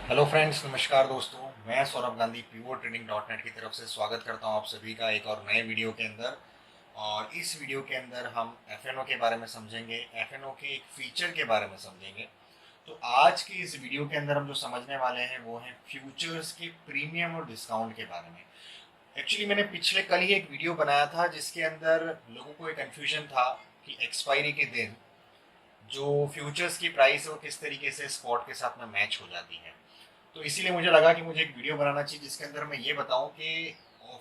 Hello friends, नमस्कार दोस्तों। मैं सौरभ गांधी पीवो ट्रेडिंग डॉट नेट की तरफ से स्वागत करता हूं आप सभी का एक और नए वीडियो के अंदर। और इस वीडियो के अंदर हम एफएनओ के बारे में समझेंगे, एफएनओ के एक फीचर के बारे में समझेंगे। तो आज की इस वीडियो के अंदर हम जो समझने वाले हैं वो है फ्यूचर्स के प्रीमियम और डिस्काउंट के बारे में। एक्चुअली मैंने पिछले कल ही एक वीडियो बनाया था जिसके अंदर लोगों को एक कन्फ्यूजन था कि एक्सपायरी के दिन जो फ्यूचर्स की प्राइस है वो किस तरीके से स्पॉट के साथ में मैच हो जाती है। तो इसीलिए मुझे लगा कि मुझे एक वीडियो बनाना चाहिए जिसके अंदर मैं ये बताऊं कि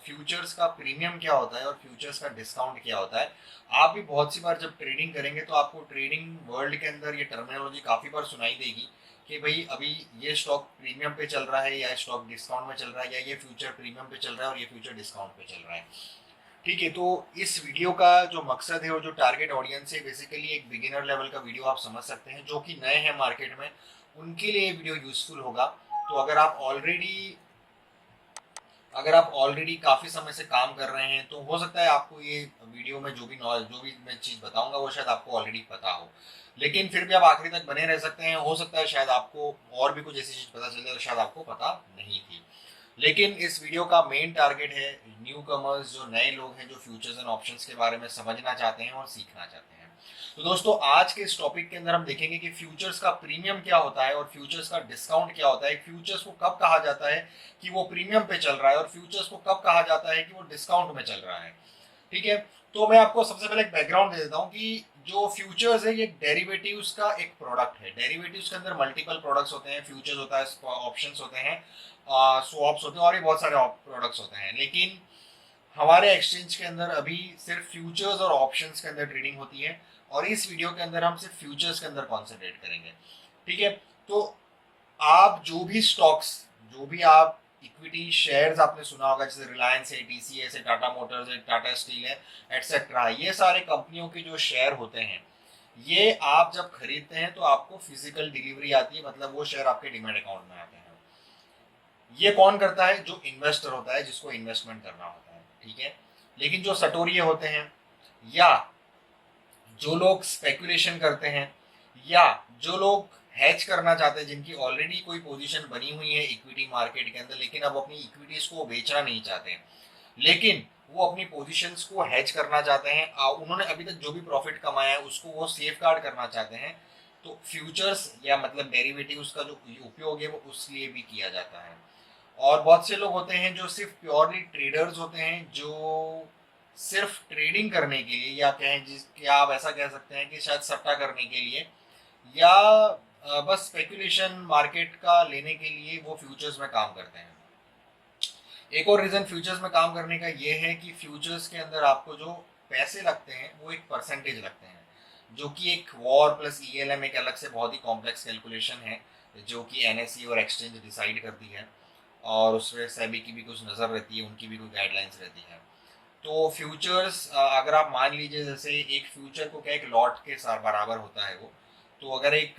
फ्यूचर्स का प्रीमियम क्या होता है और फ्यूचर्स का डिस्काउंट क्या होता है। आप भी बहुत सी बार जब ट्रेडिंग करेंगे तो आपको ट्रेडिंग वर्ल्ड के अंदर ये टर्मिनोलॉजी काफ़ी बार सुनाई देगी कि भाई अभी ये स्टॉक प्रीमियम पे चल रहा है या स्टॉक डिस्काउंट में चल रहा है या ये फ्यूचर प्रीमियम पे चल रहा है और ये फ्यूचर डिस्काउंट पे चल रहा है। ठीक है, तो इस वीडियो का जो मकसद है और जो टारगेट ऑडियंस है बेसिकली एक बिगिनर लेवल का वीडियो आप समझ सकते हैं जो कि नए हैं मार्केट में, उनके लिए ये वीडियो यूजफुल होगा। तो अगर आप ऑलरेडी काफ़ी समय से काम कर रहे हैं तो हो सकता है आपको ये वीडियो में जो भी नॉलेज जो भी मैं चीज़ बताऊंगा वो शायद आपको ऑलरेडी पता हो, लेकिन फिर भी आप आखिरी तक बने रह सकते हैं। हो सकता है शायद आपको और भी कुछ ऐसी चीज़ पता चल जाए तो शायद आपको पता नहीं थी। लेकिन इस वीडियो का मेन टारगेट है न्यू कमर्स, जो नए लोग हैं जो फ्यूचर्स एंड ऑप्शंस के बारे में समझना चाहते हैं और सीखना चाहते हैं। तो दोस्तों, आज के इस टॉपिक के अंदर हम देखेंगे कि फ्यूचर्स का प्रीमियम क्या होता है और फ्यूचर्स का डिस्काउंट क्या होता है। फ्यूचर्स को कब कहा जाता है कि वो प्रीमियम पे चल रहा है और फ्यूचर्स को कब कहा जाता है कि वो डिस्काउंट में चल रहा है। ठीक है, तो मैं आपको सबसे पहले एक बैकग्राउंड दे देता हूँ कि जो फ्यूचर्स है ये डेरिवेटिव्स का एक प्रोडक्ट है। डेरिवेटिव्स के अंदर मल्टीपल प्रोडक्ट्स होते हैं, फ्यूचर्स होता है, ऑप्शंस होते हैं, स्वॉप्स होते हैं और भी बहुत सारे प्रोडक्ट्स होते हैं। लेकिन हमारे एक्सचेंज के अंदर अभी सिर्फ फ्यूचर्स और ऑप्शंस के अंदर ट्रेडिंग होती है और इस वीडियो के अंदर हम सिर्फ फ्यूचर्स के अंदर कॉन्सेंट्रेट करेंगे। ठीक है, तो आप जो भी आप इक्विटी शेयर्स आपने सुना होगा, जैसे रिलायंस है, टीसीएस है, टाटा मोटर्स है, टाटा स्टील है, एटसेट्रा, ये सारे कंपनियों के जो शेयर होते हैं ये आप जब खरीदते हैं तो आपको फिजिकल डिलीवरी आती है, मतलब वो शेयर आपके डीमैट अकाउंट में आते हैं। ये कौन करता है? जो इन्वेस्टर होता है, जिसको इन्वेस्टमेंट करना होता है। ठीक है, लेकिन जो सटोरिये होते हैं या जो लोग स्पेकुलेशन करते हैं या जो लोग हैच करना चाहते हैं, जिनकी ऑलरेडी कोई पोजीशन बनी हुई है इक्विटी मार्केट के अंदर लेकिन अब अपनी इक्विटीज को बेचना नहीं चाहते हैं, लेकिन वो अपनी पोजीशंस को हैच करना चाहते हैं, उन्होंने अभी तक जो भी प्रॉफिट कमाया है उसको वो सेफ गार्ड करना चाहते हैं, तो फ्यूचर्स या मतलब डेरिवेटिव्स का जो उपयोग है वो उस लिए भी किया जाता है। और बहुत से लोग होते हैं जो सिर्फ प्योरली ट्रेडर्स होते हैं, जो सिर्फ ट्रेडिंग करने के लिए या कहें जिसके आप ऐसा कह सकते हैं कि शायद सट्टा करने के लिए या बस स्पेकुलेशन मार्केट का लेने के लिए वो फ्यूचर्स में काम करते हैं। एक और रीजन फ्यूचर्स में काम करने का ये है कि फ्यूचर्स के अंदर आपको जो पैसे लगते हैं वो एक परसेंटेज लगते हैं, जो कि एक वॉर प्लस ईएलएम एक अलग से बहुत ही कॉम्प्लेक्स कैलकुलेशन है जो कि एनएसई और एक्सचेंज डिसाइड करती है और उसमें सेबी की भी कुछ नज़र रहती है, उनकी भी कोई गाइडलाइंस रहती है। तो फ्यूचर्स अगर आप मान लीजिए जैसे एक फ्यूचर को क्या एक लॉट के साथ बराबर होता है वो। तो अगर एक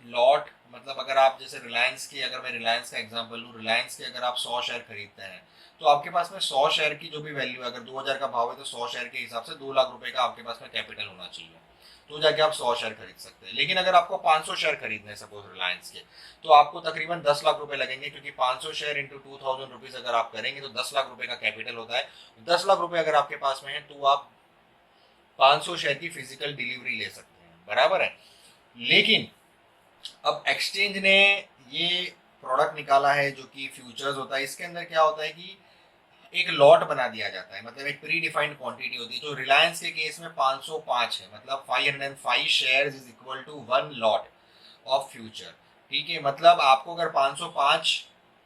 लॉट मतलब अगर आप जैसे रिलायंस की, अगर मैं रिलायंस का एग्जांपल लूँ, रिलायंस के अगर आप 100 शेयर खरीदते हैं तो आपके पास में 100 शेयर की जो भी वैल्यू है, अगर 2000 का भाव है तो 100 शेयर के हिसाब से 2 लाख रुपए का आपके पास में कैपिटल होना चाहिए, तो जाके आप 100 शेयर खरीद सकते हैं। लेकिन अगर आपको 500 शेयर खरीदने हैं सपोज रिलायंस के, तो आपको तकरीबन 10 लाख रुपए लगेंगे, क्योंकि 500 शेयर इंटू 2000 रुपीज अगर आप करेंगे तो 10 लाख रुपए का कैपिटल होता है। 10 लाख रुपए अगर आपके पास में है तो आप 500 शेयर की फिजिकल डिलीवरी ले सकते हैं, बराबर है। लेकिन अब एक्सचेंज ने ये प्रोडक्ट निकाला है जो कि फ्यूचर्स होता है। इसके अंदर क्या होता है कि एक लॉट बना दिया जाता है, मतलब एक प्री डिफाइंड क्वांटिटी होती है। तो रिलायंस के केस में 505 है, मतलब 505 shares is equal to one lot of future. ठीक है, मतलब आपको अगर 505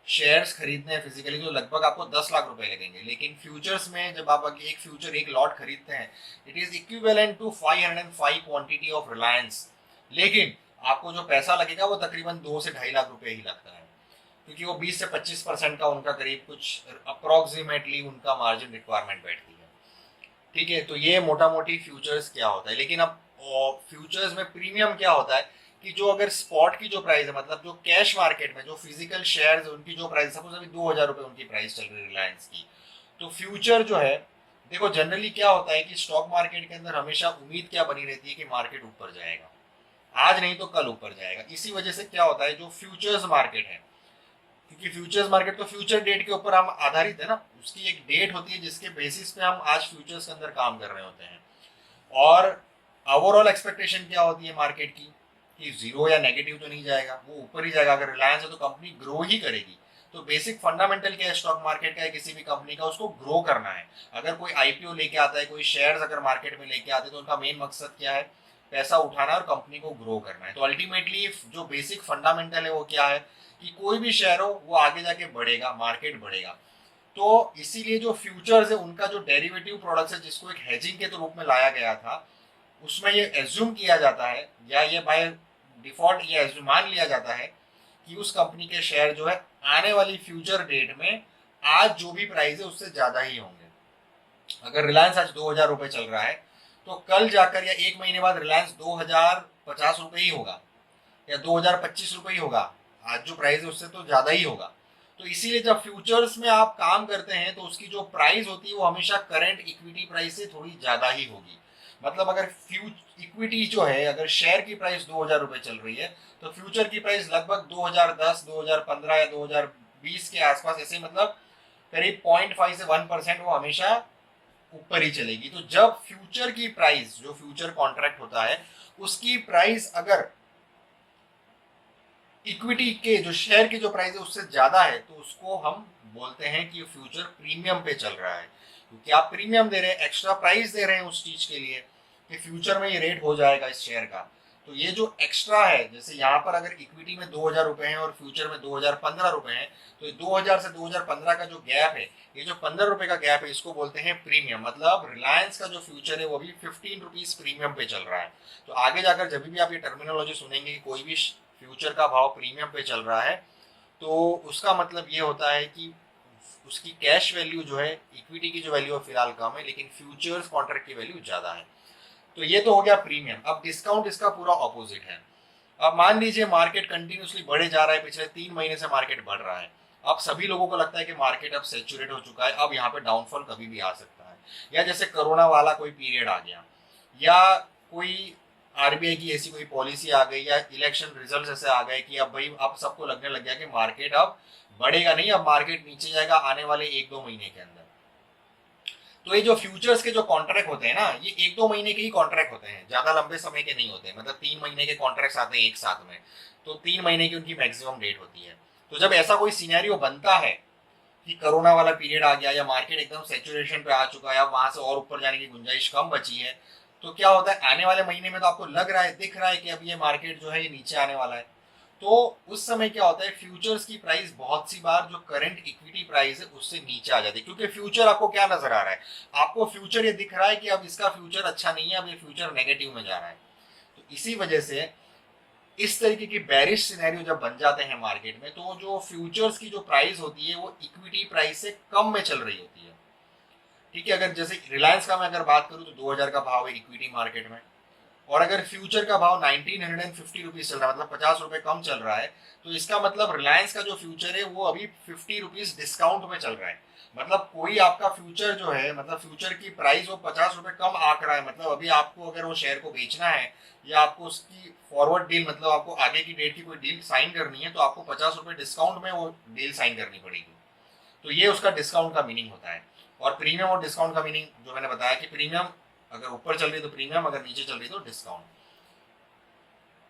शेयर्स खरीदने हैं फिजिकली तो लगभग आपको 10 लाख रुपए लगेंगे। लेकिन फ्यूचर्स में जब आप एक फ्यूचर एक लॉट खरीदते हैं, it is equivalent to 505 quantity of Reliance. लेकिन आपको जो पैसा लगेगा वो तकरीबन 2 से 2.5 लाख रुपए ही लगता है, क्योंकि वो 20 से 25% का उनका करीब कुछ अप्रोक्सीमेटली उनका मार्जिन रिक्वायरमेंट बैठती है। ठीक है, तो ये मोटा मोटी फ्यूचर्स क्या होता है। लेकिन अब फ्यूचर्स में प्रीमियम क्या होता है कि जो अगर स्पॉट की जो प्राइस है, मतलब जो कैश मार्केट में जो फिजिकल शेयर्स उनकी जो प्राइस, सपोज अभी 2000 रुपए उनकी प्राइस चल रही है रिलायंस की, तो फ्यूचर जो है, देखो जनरली क्या होता है कि स्टॉक मार्केट के अंदर हमेशा उम्मीद क्या बनी रहती है कि मार्केट ऊपर जाएगा, आज नहीं तो कल ऊपर जाएगा। इसी वजह से क्या होता है जो फ्यूचर्स मार्केट है क्योंकि फ्यूचर्स मार्केट तो फ्यूचर डेट के ऊपर हम आधारित है ना, उसकी एक डेट होती है जिसके बेसिस पे हम आज फ्यूचर्स के अंदर काम कर रहे होते हैं। और ओवरऑल एक्सपेक्टेशन क्या होती है मार्केट की कि जीरो या नेगेटिव तो नहीं जाएगा, वो ऊपर ही जाएगा। अगर रिलायंस है तो कंपनी ग्रो ही करेगी। तो बेसिक फंडामेंटल क्या है स्टॉक मार्केट का है, किसी भी कंपनी का, उसको ग्रो करना है। अगर कोई आईपीओ लेके आता है, कोई शेयर्स अगर मार्केट में लेके आते हैं, तो उनका मेन मकसद क्या है, पैसा उठाना है और कंपनी को ग्रो करना है। तो अल्टीमेटली जो बेसिक फंडामेंटल है वो क्या है कि कोई भी शेयर हो वो आगे जाके बढ़ेगा, मार्केट बढ़ेगा। तो इसीलिए जो फ्यूचर्स है उनका जो डेरिवेटिव प्रोडक्ट्स है जिसको एक हेजिंग के रूप में लाया गया था, उसमें ये एज्यूम किया जाता है या ये बाय डिफॉल्ट ये एज्यूम मान लिया जाता है कि उस कंपनी के शेयर जो है आने वाली फ्यूचर डेट में आज जो भी प्राइस है उससे ज्यादा ही होंगे। अगर रिलायंस आज 2,000 रुपए चल रहा है तो कल जाकर या एक महीने बाद रिलायंस 2,050 रुपए ही होगा या 2,025 रुपए ही होगा। आज जो प्राइस है उससे तो ज्यादा ही होगा। तो इसीलिए जब फ्यूचर्स में आप काम करते हैं तो उसकी जो प्राइस होती है वो हमेशा करंट इक्विटी प्राइस से थोड़ी ज्यादा ही होगी। मतलब अगर इक्विटी जो है, अगर शेयर की प्राइस 2,000 रुपए चल रही है तो फ्यूचर की प्राइस लगभग 2010, 2015 या 2020 के आसपास, ऐसे मतलब करीब 0.5 से 1% वो हमेशा ऊपर ही चलेगी। तो जब फ्यूचर की प्राइस, जो फ्यूचर कॉन्ट्रैक्ट होता है उसकी प्राइस अगर इक्विटी के जो शेयर की जो प्राइस है उससे ज्यादा है तो उसको हम बोलते हैं कि फ्यूचर प्रीमियम पे चल रहा है। क्योंकि आप प्रीमियम दे रहे हैं, एक्स्ट्रा प्राइस दे रहे हैं उस चीज के लिए कि फ्यूचर में ये रेट हो जाएगा इस शेयर का। तो ये जो एक्स्ट्रा है, जैसे यहाँ पर अगर इक्विटी में 2,000 रुपए हैं और फ्यूचर में 2,015 रुपए हैं, तो 2000 से 2015 का जो गैप है, ये जो 15 रुपए का गैप है, इसको बोलते हैं प्रीमियम। मतलब रिलायंस का जो फ्यूचर है वो अभी 15 रुपीज प्रीमियम पे चल रहा है। तो आगे जाकर जब भी आप ये टर्मिनोलॉजी सुनेंगे कि कोई भी फ्यूचर का भाव प्रीमियम पे चल रहा है तो उसका मतलब ये होता है कि उसकी कैश वैल्यू जो है, इक्विटी की जो वैल्यू है फिलहाल कम है, लेकिन फ्यूचर्स कॉन्ट्रैक्ट की वैल्यू ज्यादा है। तो ये तो हो गया प्रीमियम। अब डिस्काउंट इसका पूरा ऑपोजिट है। अब मान लीजिए मार्केट कंटिन्यूसली बढ़े जा रहा है, पिछले 3 महीने से मार्केट बढ़ रहा है। अब सभी लोगों को लगता है कि मार्केट अब सेचुरेट हो चुका है, अब यहाँ पे डाउनफॉल कभी भी आ सकता है। या जैसे कोरोना वाला कोई पीरियड आ गया, या कोई आरबीआई की ऐसी कोई पॉलिसी आ गई, या इलेक्शन रिजल्ट ऐसे आ गए कि अब भाई अब सबको लगने लग गया कि मार्केट अब बढ़ेगा नहीं, अब मार्केट नीचे जाएगा आने वाले 1-2 महीने के अंदर। तो ये जो फ्यूचर्स के जो कॉन्ट्रैक्ट होते हैं ना, ये 1-2 महीने के ही कॉन्ट्रैक्ट होते हैं, ज्यादा लंबे समय के नहीं होते। मतलब 3 महीने के कॉन्ट्रैक्ट आते हैं एक साथ में, तो 3 महीने की उनकी मैक्सिमम डेट होती है। तो जब ऐसा कोई सिनेरियो बनता है कि कोरोना वाला पीरियड आ गया या मार्केट एकदम सेचुरेशन पे आ चुका है, अब वहां से और ऊपर जाने की गुंजाइश कम बची है, तो क्या होता है, आने वाले महीने में तो आपको लग रहा है, दिख रहा है कि अब ये मार्केट जो है ये नीचे आने वाला है। तो उस समय क्या होता है, फ्यूचर्स की प्राइस बहुत सी बार जो करंट इक्विटी प्राइस है उससे नीचे आ जाती है। क्योंकि फ्यूचर आपको क्या नजर आ रहा है, आपको फ्यूचर ये दिख रहा है कि अब इसका फ्यूचर अच्छा नहीं है, अब ये फ्यूचर नेगेटिव में जा रहा है। तो इसी वजह से इस तरीके की बैरिश सिनेरियो जब बन जाते हैं मार्केट में, तो जो फ्यूचर्स की जो प्राइस होती है वो इक्विटी प्राइस से कम में चल रही होती है। ठीक है, अगर जैसे रिलायंस का मैं अगर बात करूं तो 2,000 का भाव है इक्विटी मार्केट में, और अगर फ्यूचर का भाव 1950 रुपीज चल रहा है, मतलब 50 रुपए कम चल रहा है, तो इसका मतलब रिलायंस का जो फ्यूचर है वो अभी 50 रुपीज डिस्काउंट में चल रहा है। मतलब कोई आपका फ्यूचर जो है, मतलब फ्यूचर की प्राइस वो 50 रुपए कम आंक रहा है। मतलब अभी आपको अगर वो शेयर को बेचना है या आपको उसकी फॉरवर्ड डील, मतलब आपको आगे की डेट की कोई डील साइन करनी है, तो आपको 50 रुपए डिस्काउंट में वो डील साइन करनी पड़ेगी। तो ये उसका डिस्काउंट का मीनिंग होता है। और प्रीमियम और डिस्काउंट का मीनिंग जो मैंने बताया कि प्रीमियम अगर ऊपर चल रही है तो प्रीमियम, अगर नीचे चल रही है तो डिस्काउंट।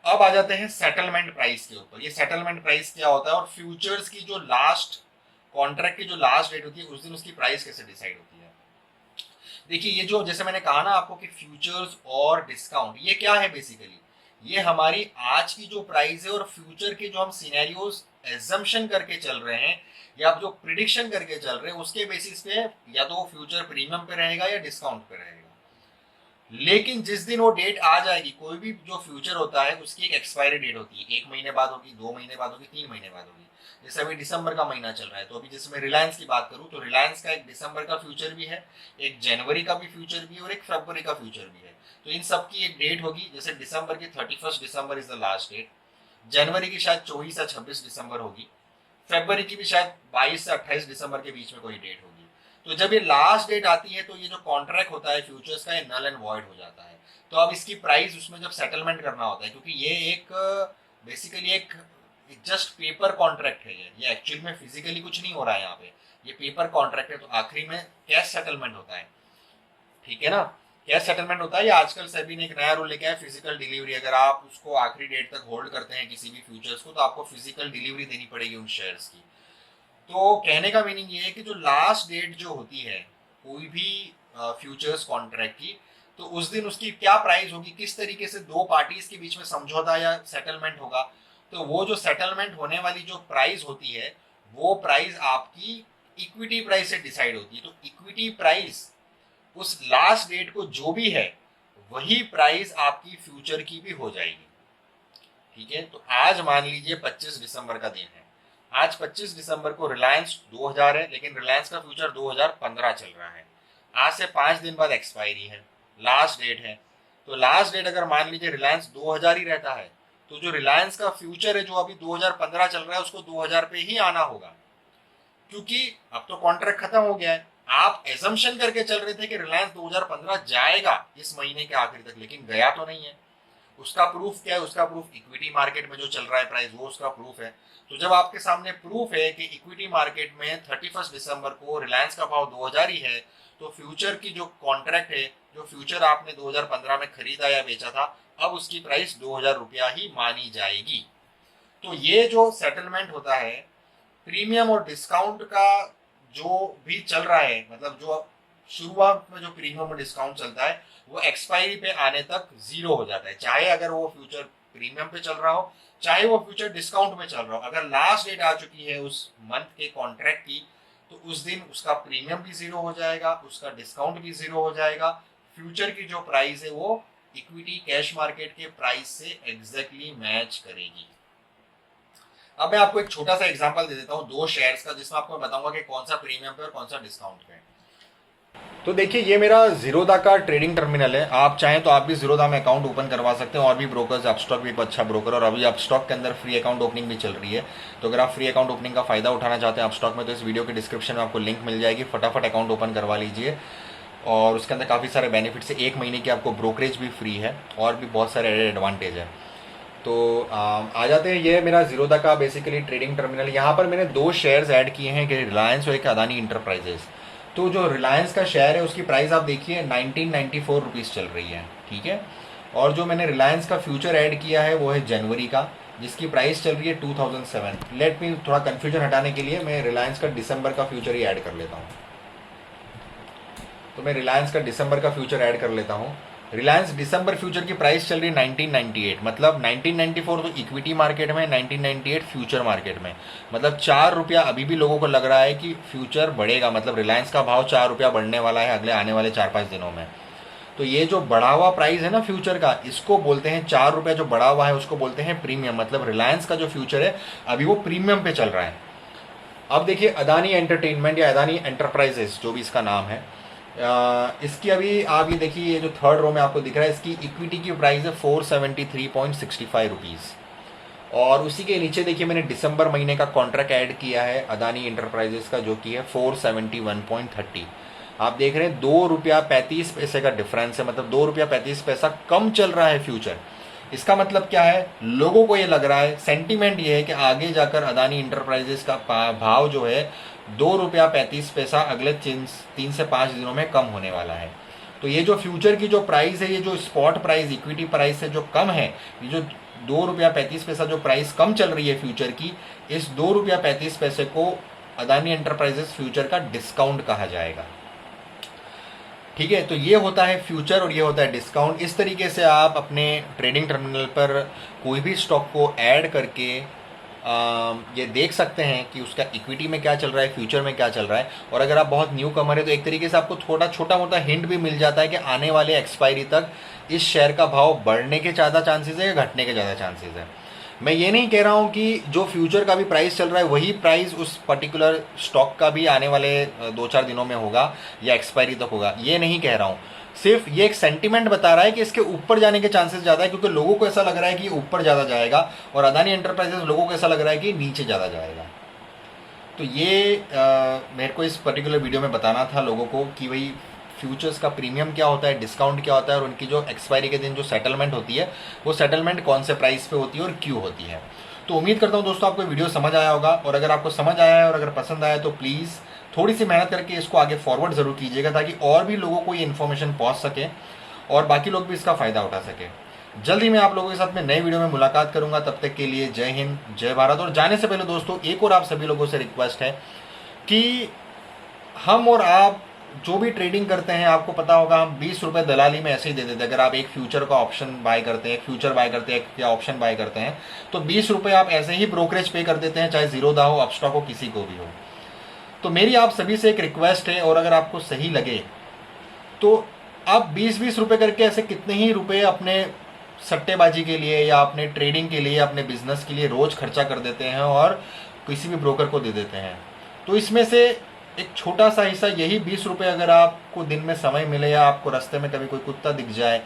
अब आ जाते हैं सेटलमेंट प्राइस के ऊपर। ये सेटलमेंट प्राइस क्या होता है और फ्यूचर्स की जो लास्ट कॉन्ट्रैक्ट की जो लास्ट डेट होती है उस दिन उसकी प्राइस कैसे डिसाइड होती है। देखिए, ये जो जैसे मैंने कहा ना आपको कि फ्यूचर्स और डिस्काउंट ये क्या है, बेसिकली ये हमारी आज की जो प्राइस है और फ्यूचर के जो हम सिनेरियोज एजम्पशन करके चल रहे हैं या आप जो प्रिडिक्शन करके चल रहे हैं उसके बेसिस पे या तो फ्यूचर प्रीमियम पे रहेगा या डिस्काउंट पे रहेगा। लेकिन जिस दिन वो डेट आ जाएगी, कोई भी जो फ्यूचर होता है उसकी एक एक्सपायरी डेट होती है, 1 महीने बाद होगी, 2 महीने बाद होगी, 3 महीने बाद होगी। जैसे अभी दिसंबर का महीना चल रहा है, तो अभी जैसे मैं रिलायंस की बात करूं तो रिलायंस का एक दिसंबर का फ्यूचर भी है, एक जनवरी का भी फ्यूचर भी है और एक फरवरी का फ्यूचर भी है। तो इन सब की एक डेट होगी। जैसे दिसंबर की 31 दिसंबर इज द लास्ट डेट, जनवरी की शायद 24 या 26 दिसंबर होगी, फरवरी की भी शायद 22 से 28 दिसंबर के बीच में कोई डेट होगी। तो जब ये लास्ट डेट आती है तो ये जो कॉन्ट्रैक्ट होता है फ्यूचर्स का, ये नल एंड वॉइड हो जाता है। तो अब इसकी प्राइस उसमें जब सेटलमेंट करना होता है, क्योंकि ये एक बेसिकली एक जस्ट पेपर कॉन्ट्रैक्ट है, ये एक्चुअल में फिजिकली कुछ नहीं हो रहा है यहाँ पे, ये पेपर कॉन्ट्रैक्ट है। तो आखिरी में कैश सेटलमेंट होता है, ठीक है ना, कैश सेटलमेंट होता है। या आजकल सेबी ने एक नया रूल लेके आया, फिजिकल डिलीवरी। अगर आप उसको आखिरी डेट तक होल्ड करते हैं किसी भी फ्यूचर्स को, तो आपको फिजिकल डिलीवरी देनी पड़ेगी उन शेयर्स की। तो कहने का मीनिंग ये है कि जो लास्ट डेट जो होती है कोई भी फ्यूचर्स कॉन्ट्रैक्ट की, तो उस दिन उसकी क्या प्राइस होगी, किस तरीके से दो पार्टीज के बीच में समझौता या सेटलमेंट होगा, तो वो जो सेटलमेंट होने वाली जो प्राइस होती है वो प्राइस आपकी इक्विटी प्राइस से डिसाइड होती है। तो इक्विटी प्राइस उस लास्ट डेट को जो भी है वही प्राइस आपकी फ्यूचर की भी हो जाएगी, ठीक है। तो आज मान लीजिए 25 दिसंबर का दिन है, आज 25 दिसंबर को रिलायंस 2000 है, लेकिन रिलायंस का फ्यूचर 2015 चल रहा है। आज से 5 दिन बाद एक्सपायरी है, लास्ट डेट है। तो लास्ट डेट अगर मान लीजिए रिलायंस 2000 ही रहता है, तो जो रिलायंस का फ्यूचर है जो अभी 2015 चल रहा है उसको 2000 पे ही आना होगा, क्योंकि अब तो कॉन्ट्रैक्ट खत्म हो गया है। आप एजम्पशन करके चल रहे थे कि रिलायंस 2015 जाएगा इस महीने के आखिर तक, लेकिन गया तो नहीं है। उसका प्रूफ क्या है, उसका प्रूफ इक्विटी मार्केट में जो चल रहा है प्राइस, वो उसका प्रूफ है। तो जब आपके सामने प्रूफ है कि इक्विटी मार्केट में 31 दिसंबर को रिलायंस का भाव 2000 ही है, तो फ्यूचर की जो कॉन्ट्रैक्ट है, जो फ्यूचर आपने 2015 में खरीदा या बेचा था, अब उसकी प्राइस 2000 रुपया ही मानी जाएगी। तो ये जो सेटलमेंट होता है प्रीमियम और डिस्काउंट का जो भी चल रहा है, मतलब जो शुरुआत में जो प्रीमियम और डिस्काउंट चलता है वो एक्सपायरी पे आने तक जीरो हो जाता है, चाहे अगर वो फ्यूचर प्रीमियम पे चल रहा हो, चाहे वो फ्यूचर डिस्काउंट में चल रहा हो। अगर लास्ट डेट आ चुकी है उस मंथ के कॉन्ट्रैक्ट की, तो उस दिन उसका प्रीमियम भी जीरो हो जाएगा, उसका डिस्काउंट भी जीरो हो जाएगा। फ्यूचर की जो प्राइस है वो इक्विटी कैश मार्केट के प्राइस से एग्जैक्टली मैच करेगी। अब मैं आपको एक छोटा सा एग्जांपल दे देता हूँ दो शेयर्स का, जिसमें आपको बताऊंगा कि कौन सा प्रीमियम पे और कौन सा डिस्काउंट पे। तो देखिए ये मेरा जीरोधा का ट्रेडिंग टर्मिनल है। आप चाहें तो आप भी जीरोधा में अकाउंट ओपन करवा सकते हैं, और भी ब्रोकर्स, अपस्टॉक भी एक अच्छा ब्रोकर, और अभी अपस्टॉक के अंदर फ्री अकाउंट ओपनिंग भी चल रही है। तो अगर आप फ्री अकाउंट ओपनिंग का फायदा उठाना चाहते हैं अपस्टॉक में, तो इस वीडियो के डिस्क्रिप्शन में आपको लिंक मिल जाएगी, फटाफट अकाउंट ओपन करवा लीजिए। और उसके अंदर काफ़ी सारे बेनिफिट्स है, 1 महीने की आपको ब्रोकरेज भी फ्री है, और भी बहुत सारे एडवांटेज है। तो आ जाते हैं, ये मेरा जीरोधा का बेसिकली ट्रेडिंग टर्मिनल। यहाँ पर मैंने 2 शेयर्स ऐड किए हैं, कि रिलायंस और एक अदानी इंटरप्राइजेस। तो जो रिलायंस का शेयर है उसकी प्राइस आप देखिए 1994 रुपीज़ चल रही है, ठीक है। और जो मैंने रिलायंस का फ्यूचर ऐड किया है वो है जनवरी का, जिसकी प्राइस चल रही है 2007। लेट मी थोड़ा कन्फ्यूजन हटाने के लिए मैं रिलायंस का दिसंबर का फ्यूचर ही ऐड कर लेता हूँ। तो मैं रिलायंस का दिसंबर का फ्यूचर ऐड कर लेता हूँ। रिलायंस दिसंबर फ्यूचर की प्राइस चल रही है 1998, मतलब 1994 तो इक्विटी मार्केट में, 1998 फ्यूचर मार्केट में, मतलब 4 रुपया अभी भी लोगों को लग रहा है कि फ्यूचर बढ़ेगा, मतलब रिलायंस का भाव 4 रुपया बढ़ने वाला है अगले आने वाले 4-5 दिनों में। तो ये जो बढ़ा हुआ प्राइस है ना फ्यूचर का, इसको बोलते हैं 4 रुपया जो बढ़ा हुआ है उसको बोलते हैं प्रीमियम, मतलब रिलायंस का जो फ्यूचर है अभी वो प्रीमियम पे चल रहा है। अब देखिए अदानी एंटरटेनमेंट या अदानी एंटरप्राइजेस जो भी इसका नाम है, इसकी अभी आप ये देखिए, ये जो थर्ड रो में आपको दिख रहा है, इसकी इक्विटी की प्राइस है 473.65 रुपीज़। और उसी के नीचे देखिए मैंने दिसंबर महीने का कॉन्ट्रैक्ट ऐड किया है अदानी इंटरप्राइजेस का, जो कि है 471.30। आप देख रहे हैं 2 रुपया 35 पैसे का डिफरेंस है, मतलब 2 रुपया 35 पैसा कम चल रहा है फ्यूचर। इसका मतलब क्या है, लोगों को ये लग रहा है, सेंटीमेंट ये है कि आगे जाकर अदानी इंटरप्राइजेस का भाव जो है 2 रुपया 35 पैसा अगले 3 से 5 दिनों में कम होने वाला है। तो ये जो फ्यूचर की जो प्राइस है, ये जो स्पॉट प्राइस इक्विटी प्राइस से जो कम है, ये जो 2 रुपया 35 पैसा जो प्राइस कम चल रही है फ्यूचर की, इस 2 रुपया 35 पैसे को अदानी एंटरप्राइजेस फ्यूचर का डिस्काउंट कहा जाएगा, ठीक है। तो ये होता है फ्यूचर और ये होता है डिस्काउंट। इस तरीके से आप अपने ट्रेडिंग टर्मिनल पर कोई भी स्टॉक को ऐड करके ये देख सकते हैं कि उसका इक्विटी में क्या चल रहा है, फ्यूचर में क्या चल रहा है। और अगर आप बहुत न्यू कमर है तो एक तरीके से आपको थोड़ा छोटा मोटा हिंट भी मिल जाता है कि आने वाले एक्सपायरी तक इस शेयर का भाव बढ़ने के ज़्यादा चांसेस है या घटने के ज़्यादा चांसेस है। मैं ये नहीं कह रहा हूँ कि जो फ्यूचर का भी प्राइस चल रहा है वही प्राइस उस पर्टिकुलर स्टॉक का भी आने वाले 2-4 दिनों में होगा या एक्सपायरी तक होगा, ये नहीं कह रहा हूँ। सिर्फ ये एक सेंटीमेंट बता रहा है कि इसके ऊपर जाने के चांसेस ज़्यादा है, क्योंकि लोगों को ऐसा लग रहा है कि ऊपर ज़्यादा जाएगा, और अदानी एंटरप्राइजेस लोगों को ऐसा लग रहा है कि नीचे ज़्यादा जाएगा। तो ये मेरे को इस पर्टिकुलर वीडियो में बताना था लोगों को कि भाई फ्यूचर्स का प्रीमियम क्या होता है, डिस्काउंट क्या होता है, और उनकी जो एक्सपायरी के दिन जो सेटलमेंट होती है वो सेटलमेंट कौन से प्राइस पे होती है और क्यों होती है। तो उम्मीद करता हूँ दोस्तों आपको वीडियो समझ आया होगा, और अगर आपको समझ आया है और अगर पसंद आया तो प्लीज़ थोड़ी सी मेहनत करके इसको आगे फॉरवर्ड ज़रूर कीजिएगा, ताकि और भी लोगों को ये इन्फॉर्मेशन पहुँच सके और बाकी लोग भी इसका फ़ायदा उठा सके। जल्द ही मैं आप लोगों के साथ में नए वीडियो में मुलाकात करूंगा। तब तक के लिए जय हिंद, जय भारत। और जाने से पहले दोस्तों एक और आप सभी लोगों से रिक्वेस्ट है कि हम और आप जो भी ट्रेडिंग करते हैं, आपको पता होगा हम 20 रुपये दलाली में ऐसे ही दे देते हैं। अगर आप एक फ्यूचर का ऑप्शन बाय करते हैं, फ्यूचर बाय करते हैं या ऑप्शन बाय करते हैं, तो 20 रुपये आप ऐसे ही ब्रोकरेज पे कर देते हैं, चाहे जीरोधा हो, अपस्टॉक हो, किसी को भी हो। तो मेरी आप सभी से एक रिक्वेस्ट है, और अगर आपको सही लगे तो आप 20-20 रुपये करके ऐसे कितने ही रुपए अपने सट्टेबाजी के लिए या अपने ट्रेडिंग के लिए, अपने बिजनेस के लिए रोज खर्चा कर देते हैं और किसी भी ब्रोकर को दे देते हैं। तो इसमें से एक छोटा सा हिस्सा, यही 20 रुपये, अगर आपको दिन में समय मिले, या आपको रास्ते में कभी कोई कुत्ता दिख जाए,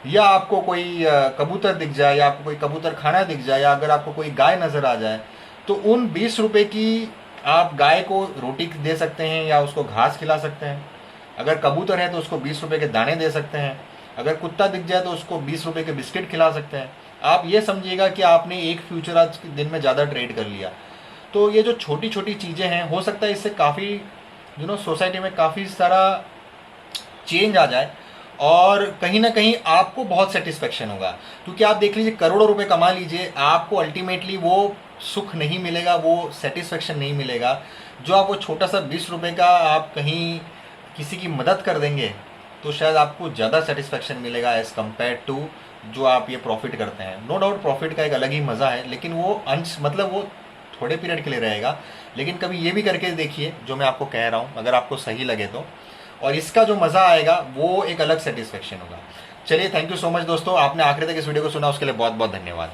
या आपको कोई कबूतर दिख जाए, या आपको कोई कबूतर खाना दिख जाए, या अगर आपको कोई गाय नज़र आ जाए, तो उन 20 रुपये की आप गाय को रोटी दे सकते हैं या उसको घास खिला सकते हैं। अगर कबूतर है तो उसको 20 रुपये के दाने दे सकते हैं। अगर कुत्ता दिख जाए तो उसको 20 रुपये के बिस्किट खिला सकते हैं। आप ये समझिएगा कि आपने एक फ्यूचर आज के दिन में ज़्यादा ट्रेड कर लिया। तो ये जो छोटी छोटी चीज़ें हैं, हो सकता है इससे काफ़ी सोसाइटी में काफ़ी सारा चेंज आ जाए, और कहीं ना कहीं आपको बहुत सेटिस्फेक्शन होगा। क्योंकि आप देख लीजिए, करोड़ों रुपए कमा लीजिए, आपको अल्टीमेटली वो सुख नहीं मिलेगा, वो सेटिस्फेक्शन नहीं मिलेगा जो आप वो छोटा सा 20 रुपये का आप कहीं किसी की मदद कर देंगे, तो शायद आपको ज़्यादा सेटिस्फेक्शन मिलेगा एज़ कम्पेयर टू जो आप ये प्रॉफिट करते हैं। नो डाउट प्रॉफिट का एक अलग ही मज़ा है, लेकिन वो अंश मतलब वो थोड़े पीरियड के लिए रहेगा। लेकिन कभी ये भी करके देखिए जो मैं आपको कह रहा हूँ, अगर आपको सही लगे तो, और इसका जो मज़ा आएगा वो एक अलग सेटिस्फेक्शन होगा। चलिए, थैंक यू सो मच दोस्तों, आपने आखिर तक इस वीडियो को सुना, उसके लिए बहुत बहुत धन्यवाद।